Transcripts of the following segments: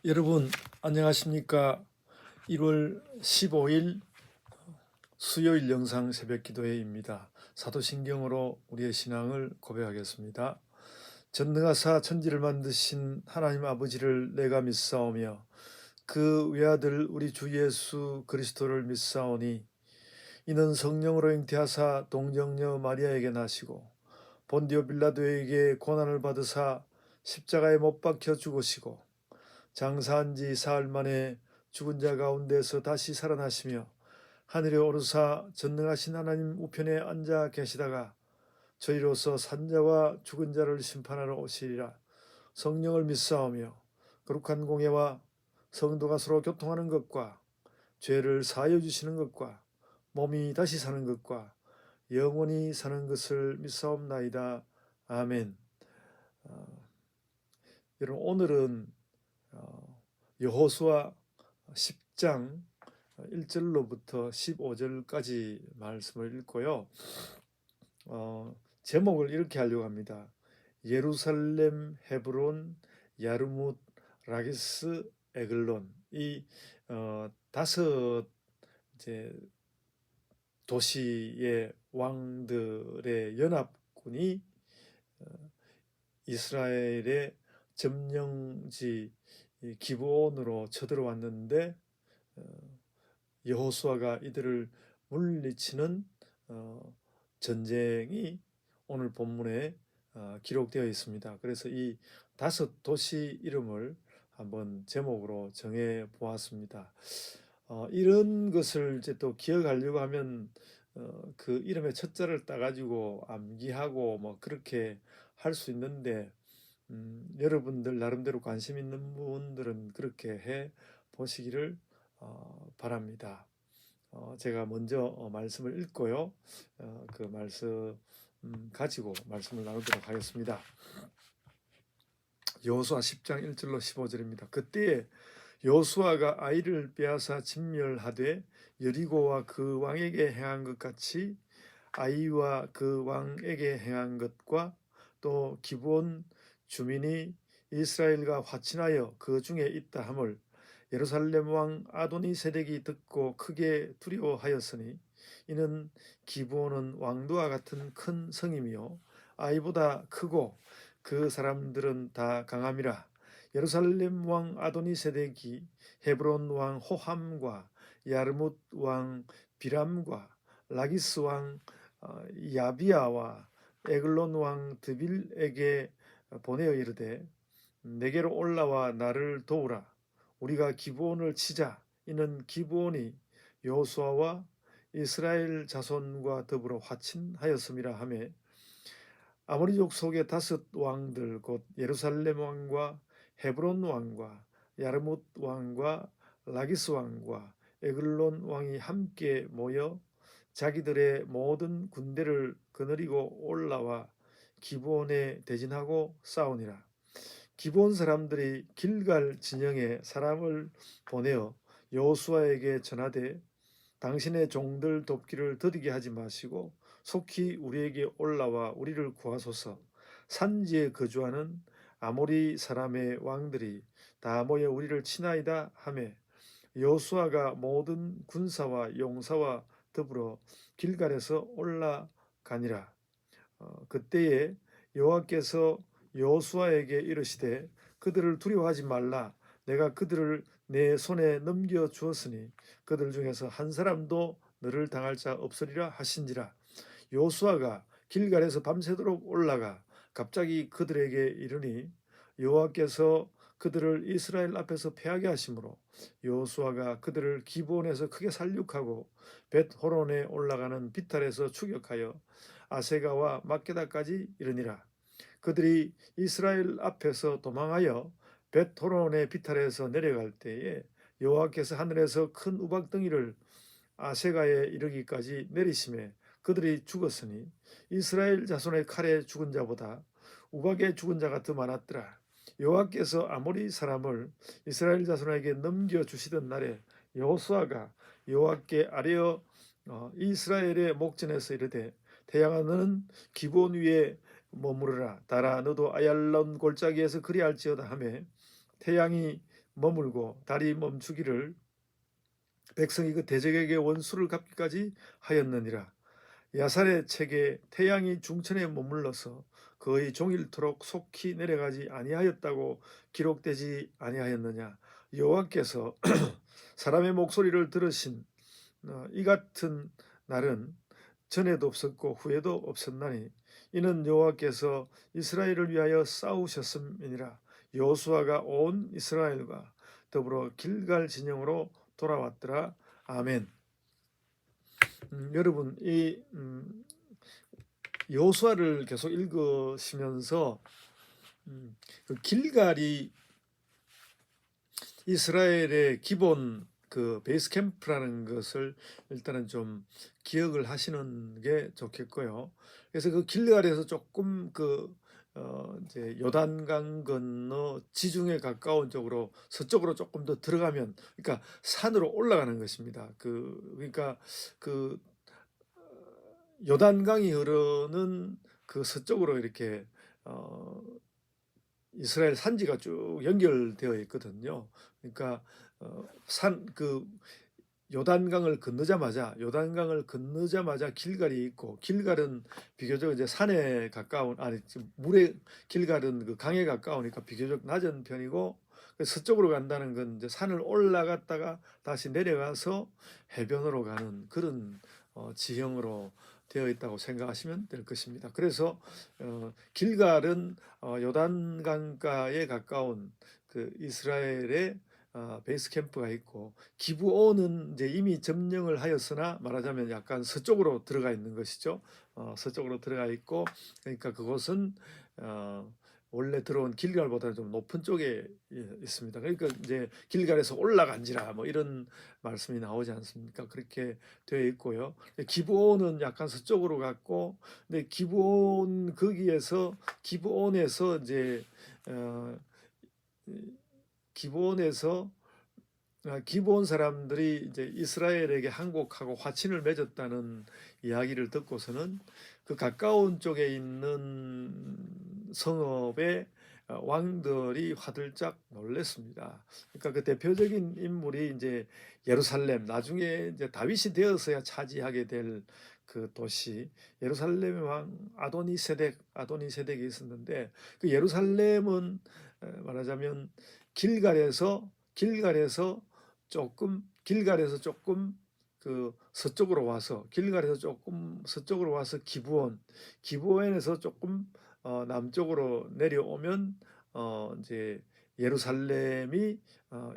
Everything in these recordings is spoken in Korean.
여러분 안녕하십니까? 1월 15일 수요일 영상 새벽 기도회입니다. 사도신경으로 우리의 신앙을 고백하겠습니다. 전능하사 천지를 만드신 하나님 아버지를 내가 믿사오며 그 외아들 우리 주 예수 그리스도를 믿사오니 이는 성령으로 잉태하사 동정녀 마리아에게 나시고 본디오 빌라도에게 고난을 받으사 십자가에 못 박혀 죽으시고 장사한 지 사흘 만에 죽은 자 가운데서 다시 살아나시며 하늘에 오르사 전능하신 하나님 우편에 앉아 계시다가 저희로서 산자와 죽은 자를 심판하러 오시리라. 성령을 믿사오며 거룩한 공예와 성도가 서로 교통하는 것과 죄를 사하여 주시는 것과 몸이 다시 사는 것과 영원히 사는 것을 믿사옵나이다. 아멘. 여러분 오늘은 여호수아 10장 1절로부터 15절까지 말씀을 읽고요. 제목을 이렇게 하려고 합니다. 예루살렘, 헤브론, 야르뭇, 라기스, 에글론. 이 다섯 이제 도시의 왕들의 연합군이 이스라엘의 점령지 기브온으로 쳐들어왔는데 여호수아가 이들을 물리치는 전쟁이 오늘 본문에 기록되어 있습니다. 그래서 이 다섯 도시 이름을 한번 제목으로 정해 보았습니다. 이런 것을 이제 또 기억하려고 하면 그 이름의 첫자를 따가지고 암기하고 뭐 그렇게 할 수 있는데 여러분들 나름대로 관심 있는 분들은 그렇게 해 보시기를 바랍니다. 제가 먼저 말씀을 읽고요. 그 말씀 가지고 말씀을 나누도록 하겠습니다. 여호수아 10장 1절로 15절입니다. 그때에 여호수아가 아이를 빼앗아 진멸하되 여리고와 그 왕에게 행한 것 같이 아이와 그 왕에게 행한 것과 또 기브온 주민이 이스라엘과 화친하여 그 중에 있다 함을 예루살렘 왕 아도니 세덱이 듣고 크게 두려워하였으니 이는 기브온은 왕도와 같은 큰 성이며 아이보다 크고 그 사람들은 다 강함이라. 예루살렘 왕 아도니 세덱이 헤브론 왕 호함과 야르뭇 왕 비람과 라기스 왕 야비아와 에글론 왕 드빌에게 보내어 이르되 내게로 올라와 나를 도우라. 우리가 기브온을 치자. 이는 기브온이 여호수아와 이스라엘 자손과 더불어 화친하였음이라 하매 아모리족 속의 다섯 왕들 곧 예루살렘 왕과 헤브론 왕과 야르뭇 왕과 라기스 왕과 에글론 왕이 함께 모여 자기들의 모든 군대를 거느리고 올라와 기브온에 대진하고 싸우니라. 기브온 사람들이 길갈 진영에 사람을 보내어 여호수아에게 전하되 당신의 종들 돕기를 더디게 하지 마시고 속히 우리에게 올라와 우리를 구하소서. 산지에 거주하는 아모리 사람의 왕들이 다 모여 우리를 치나이다 하매 여호수아가 모든 군사와 용사와 더불어 길갈에서 올라가니라. 그때에 여호와께서 여호수아에게 이르시되 그들을 두려워하지 말라. 내가 그들을 내 손에 넘겨 주었으니 그들 중에서 한 사람도 너를 당할 자 없으리라 하신지라. 여호수아가 길갈에서 밤새도록 올라가 갑자기 그들에게 이르니 여호와께서 그들을 이스라엘 앞에서 패하게 하심으로 여호수아가 그들을 기브온에서 크게 살육하고 벳호론에 올라가는 비탈에서 추격하여 아세가와 막게다까지 이르니라. 그들이 이스라엘 앞에서 도망하여 벳호론의 비탈에서 내려갈 때에 여호와께서 하늘에서 큰 우박덩이를 아세가에 이르기까지 내리심에 그들이 죽었으니 이스라엘 자손의 칼에 죽은 자보다 우박에 죽은 자가 더 많았더라. 여호와께서 아모리 사람을 이스라엘 자손에게 넘겨주시던 날에 여호수아가 여호와께 아뢰어 이스라엘의 목전에서 이르되 태양아 너는 기브온 위에 머무르라. 달아 너도 아얄론 골짜기에서 그리할지어다 하매 태양이 머물고 다리 멈추기를 백성이 그 대적에게 원수를 갚기까지 하였느니라. 야살의 책에 태양이 중천에 머물러서 거의 종일토록 속히 내려가지 아니하였다고 기록되지 아니하였느냐. 여호와께서 사람의 목소리를 들으신 이 같은 날은 전에도 없었고 후에도 없었나니 이는 여호와께서 이스라엘을 위하여 싸우셨음이니라. 여호수아가 온 이스라엘과 더불어 길갈 진영으로 돌아왔더라. 아멘. 여러분 이 여호수아를 계속 읽으시면서 그 길갈이 이스라엘의 기본 그 베이스 캠프라는 것을 일단은 좀 기억을 하시는 게 좋겠고요. 그래서 그 길갈에서 조금 이제 요단강 건너 지중해 가까운 쪽으로 서쪽으로 조금 더 들어가면, 그러니까 산으로 올라가는 것입니다. 그러니까 그 요단강이 흐르는 그 서쪽으로 이렇게 이스라엘 산지가 쭉 연결되어 있거든요. 그러니까 요단강을 건너자마자 길갈이 있고, 길갈은 비교적 이제 산에 가까운, 물에, 길갈은 그 강에 가까우니까 비교적 낮은 편이고, 서쪽으로 간다는 건 이제 산을 올라갔다가 다시 내려가서 해변으로 가는 그런 지형으로 되어 있다고 생각하시면 될 것입니다. 그래서 길갈은 요단강가에 가까운 그 이스라엘의 베이스 캠프가 있고, 기브온은 이제 이미 점령을 하였으나 말하자면 약간 서쪽으로 들어가 있는 것이죠. 서쪽으로 들어가 있고, 그러니까 그곳은 원래 들어온 길갈보다는 좀 높은 쪽에 있습니다. 그러니까 이제 길갈에서 올라간지라 뭐 이런 말씀이 나오지 않습니까? 그렇게 되어 있고요. 기브온은 약간 서쪽으로 갔고, 근데 기브온에서 이제 기브온 사람들이 이제 이스라엘에게 항복하고 화친을 맺었다는 이야기를 듣고서는 그 가까운 쪽에 있는 성읍의 왕들이 화들짝 놀랐습니다. 그러니까 그 대표적인 인물이 이제 예루살렘, 나중에 이제 다윗이 되어서야 차지하게 될 그 도시 예루살렘의 왕 아도니세덱이 있었는데, 그 예루살렘은 말하자면 길갈에서 조금 그 서쪽으로 와서 기브온에서 조금 남쪽으로 내려오면 이제 예루살렘이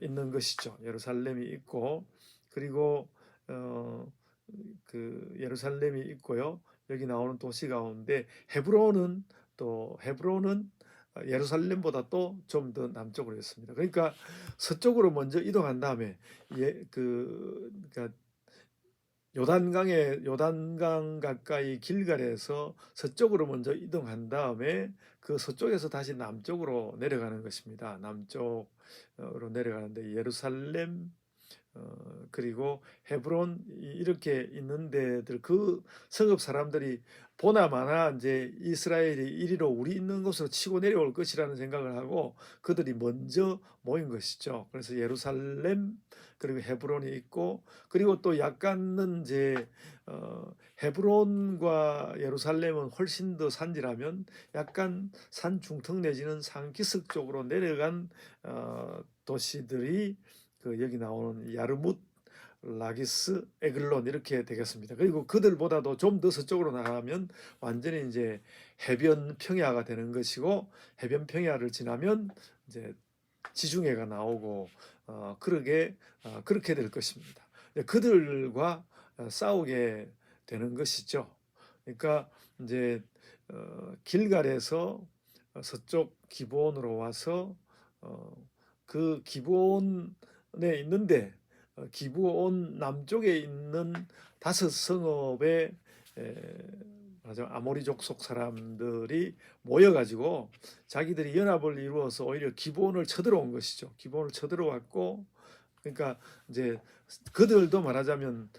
있는 것이죠. 예루살렘이 있고, 그리고 그 예루살렘이 있고요. 여기 나오는 도시 가운데 헤브론은 예루살렘보다 또 좀 더 남쪽으로 있습니다. 그러니까 서쪽으로 먼저 이동한 다음에 그러니까 요단강 가까이 길갈에서 서쪽으로 먼저 이동한 다음에 그 서쪽에서 다시 남쪽으로 내려가는 것입니다. 남쪽으로 내려가는데 예루살렘, 그리고 헤브론 이렇게 있는 데들, 그 성읍 사람들이 보나마나 이제 이스라엘이 이리로 우리 있는 곳으로 치고 내려올 것이라는 생각을 하고 그들이 먼저 모인 것이죠. 그래서 예루살렘 그리고 헤브론이 있고, 그리고 또 약간은 이제 헤브론과 예루살렘은 훨씬 더 산지라면 약간 산 중턱 내지는 산 기슭 쪽으로 내려간 도시들이 여기 나오는 야르뭇, 라기스, 에글론 이렇게 되겠습니다. 그리고 그들보다도 좀 더 서쪽으로 나가면 완전히 이제 해변 평야가 되는 것이고, 해변 평야를 지나면 이제 지중해가 나오고 그렇게 될 것입니다. 그들과 싸우게 되는 것이죠. 그러니까 이제 길갈에서 서쪽 기브온으로 와서 그 기브온에 있는데, 기브온 남쪽에 있는 5성읍의 아모리족 속 사람들이 모여가지고 자기들이 연합을 이루어서 오히려 기브온을 쳐들어온 것이죠. 기브온을 쳐들어왔고, 그러니까 이제 그들도 말하자면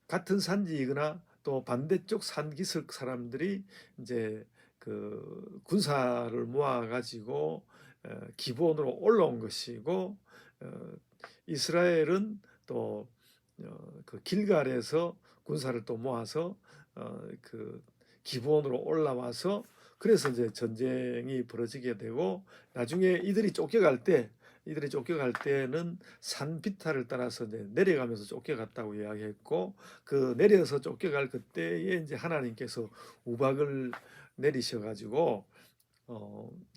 같은 산지이거나 또 반대쪽 산기슭 사람들이 이제 그 군사를 모아가지고 기브온으로 올라온 것이고, 이스라엘은 또 그 길갈에서 군사를 또 모아서 그 기브온으로 올라와서, 그래서 이제 전쟁이 벌어지게 되고, 나중에 이들이 쫓겨갈 때는 산 비탈을 따라서 이제 내려가면서 쫓겨갔다고 이야기했고, 그 내려서 쫓겨갈 그때에 이제 하나님께서 우박을 내리셔가지고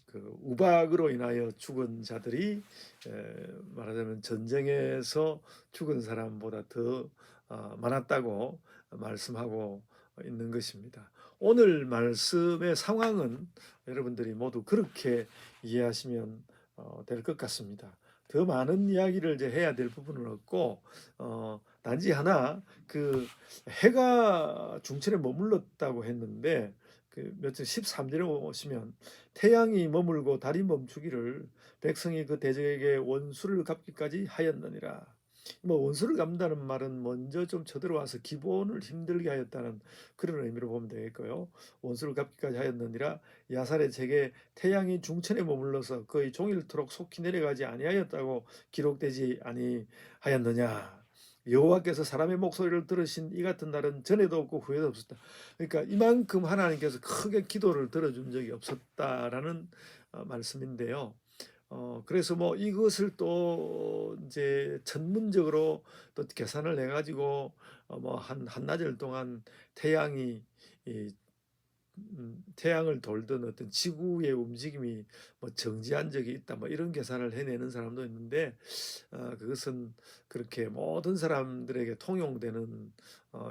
그 우박으로 인하여 죽은 자들이 말하자면 전쟁에서 죽은 사람보다 더 많았다고 말씀하고 있는 것입니다. 오늘 말씀의 상황은 여러분들이 모두 그렇게 이해하시면 될 것 같습니다. 더 많은 이야기를 이제 해야 될 부분은 없고, 단지 하나, 그 해가 중천에 머물렀다고 했는데, 그 며칠 13절에 오시면 태양이 머물고 달이 멈추기를 백성이 그 대적에게 원수를 갚기까지 하였느니라. 뭐 원수를 갚는다는 말은 먼저 좀 쳐들어와서 기본을 힘들게 하였다는 그런 의미로 보면 되겠고요. 원수를 갚기까지 하였느니라. 야살의 책에 태양이 중천에 머물러서 거의 종일토록 속히 내려가지 아니하였다고 기록되지 아니하였느냐. 여호와께서 사람의 목소리를 들으신 이 같은 날은 전에도 없고 후에도 없었다. 그러니까 이만큼 하나님께서 크게 기도를 들어준 적이 없었다라는 말씀인데요. 그래서 뭐 이것을 또 이제 전문적으로 또 계산을 해가지고 뭐 한나절 동안 태양이 태양을 돌던 어떤 지구의 움직임이 뭐 정지한 적이 있다, 뭐 이런 계산을 해내는 사람도 있는데, 그것은 그렇게 모든 사람들에게 통용되는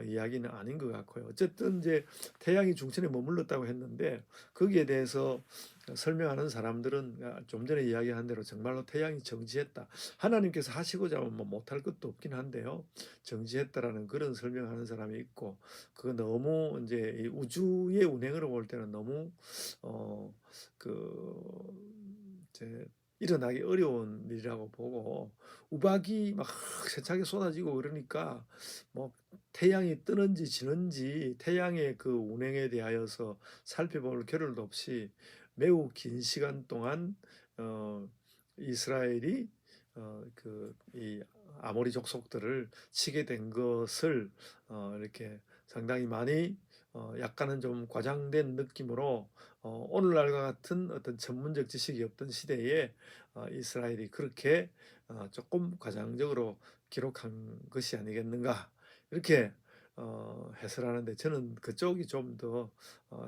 이야기는 아닌 것 같고요. 어쨌든 이제 태양이 중천에 머물렀다고 했는데, 거기에 대해서 설명하는 사람들은 좀 전에 이야기한 대로 정말로 태양이 정지했다, 하나님께서 하시고자 하면 뭐 못할 것도 없긴 한데요, 정지했다라는 그런 설명하는 사람이 있고, 그거 너무 이제 우주의 운행으로 볼 때는 너무 이제 일어나기 어려운 일이라고 보고, 우박이 막 세차게 쏟아지고 그러니까 뭐 태양이 뜨는지 지는지 태양의 그 운행에 대하여서 살펴볼 겨를도 없이 매우 긴 시간 동안 이스라엘이 이 아모리 족속들을 치게 된 것을 이렇게 상당히 많이 약간은 좀 과장된 느낌으로 오늘날과 같은 어떤 전문적 지식이 없던 시대에 이스라엘이 그렇게 조금 과장적으로 기록한 것이 아니겠는가, 이렇게 해설하는데, 저는 그쪽이 좀 더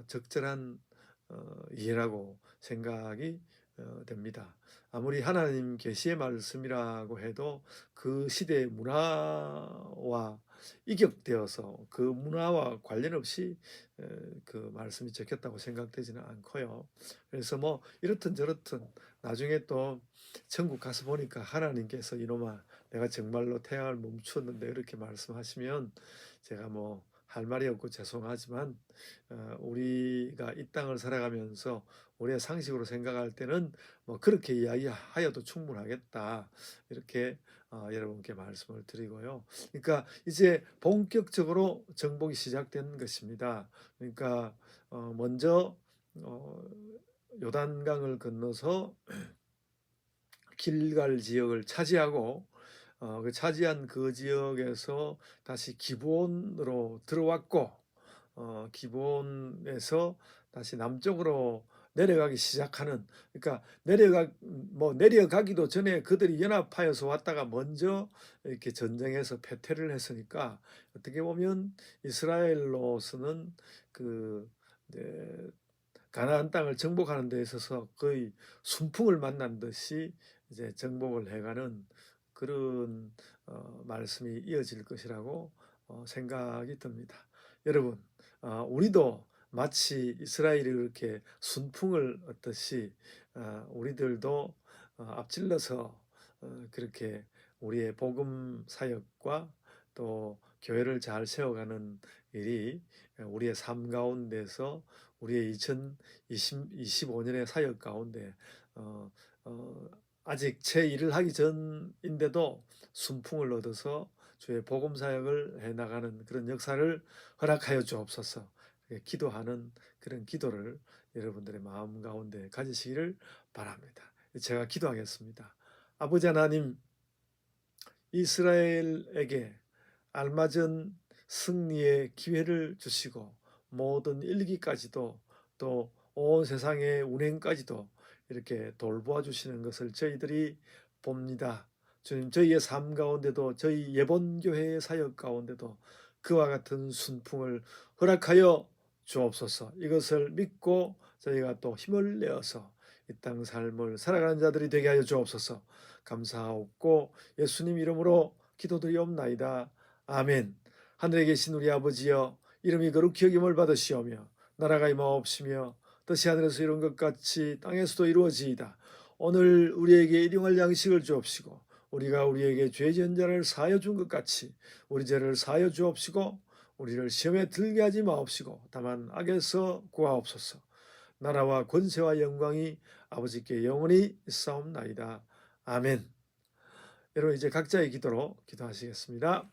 적절한 이해라고 생각이 됩니다. 아무리 하나님 계시의 말씀이라고 해도 그 시대의 문화와 이격되어서 그 문화와 관련 없이 그 말씀이 적혔다고 생각되지는 않고요. 그래서 뭐 이렇든 저렇든 나중에 또 천국 가서 보니까 하나님께서 이놈아 내가 정말로 태양을 멈추었는데 이렇게 말씀하시면 제가 뭐 할 말이 없고 죄송하지만, 우리가 이 땅을 살아가면서 우리의 상식으로 생각할 때는 뭐 그렇게 이야기하여도 충분하겠다, 이렇게 여러분께 말씀을 드리고요. 그러니까 이제 본격적으로 정복이 시작된 것입니다. 그러니까 먼저 요단강을 건너서 길갈 지역을 차지하고, 그 차지한 그 지역에서 다시 기브온으로 들어왔고, 기브온에서 다시 남쪽으로 내려가기 시작하는, 그러니까 내려가기도 전에 그들이 연합하여서 왔다가 먼저 이렇게 전쟁에서 패퇴를 했으니까, 어떻게 보면 이스라엘로서는 그 가나안 땅을 정복하는 데 있어서 거의 순풍을 만난 듯이 이제 정복을 해가는 그런 말씀이 이어질 것이라고 생각이 듭니다. 여러분, 우리도 마치 이스라엘이 그렇게 순풍을 얻듯이 우리들도 앞질러서 그렇게 우리의 복음 사역과 또 교회를 잘 세워가는 일이 우리의 삶 가운데서, 우리의 2025년의 사역 가운데 아직 제 일을 하기 전인데도 순풍을 얻어서 주의 복음 사역을 해나가는 그런 역사를 허락하여 주옵소서. 기도하는 그런 기도를 여러분들의 마음 가운데 가지시기를 바랍니다. 제가 기도하겠습니다. 아버지 하나님, 이스라엘에게 알맞은 승리의 기회를 주시고 모든 일기까지도 또 온 세상의 운행까지도 이렇게 돌보아 주시는 것을 저희들이 봅니다. 주님, 저희의 삶 가운데도 저희 예본교회의 사역 가운데도 그와 같은 순풍을 허락하여 주옵소서. 이것을 믿고 저희가 또 힘을 내어서 이 땅 삶을 살아가는 자들이 되게 하여 주옵소서. 감사하옵고 예수님 이름으로 기도드리옵나이다. 아멘. 하늘에 계신 우리 아버지여, 이름이 거룩히 여김을 받으시오며 나라가 임하옵시며 뜻이 하늘에서 이룬 것 같이 땅에서도 이루어지이다. 오늘 우리에게 일용할 양식을 주옵시고 우리가 우리에게 죄 지은 자를 사하여 준 것 같이 우리 죄를 사하여 주옵시고 우리를 시험에 들게 하지 마옵시고 다만 악에서 구하옵소서. 나라와 권세와 영광이 아버지께 영원히 있사옵나이다. 아멘. 여러분, 이제 각자의 기도로 기도하시겠습니다.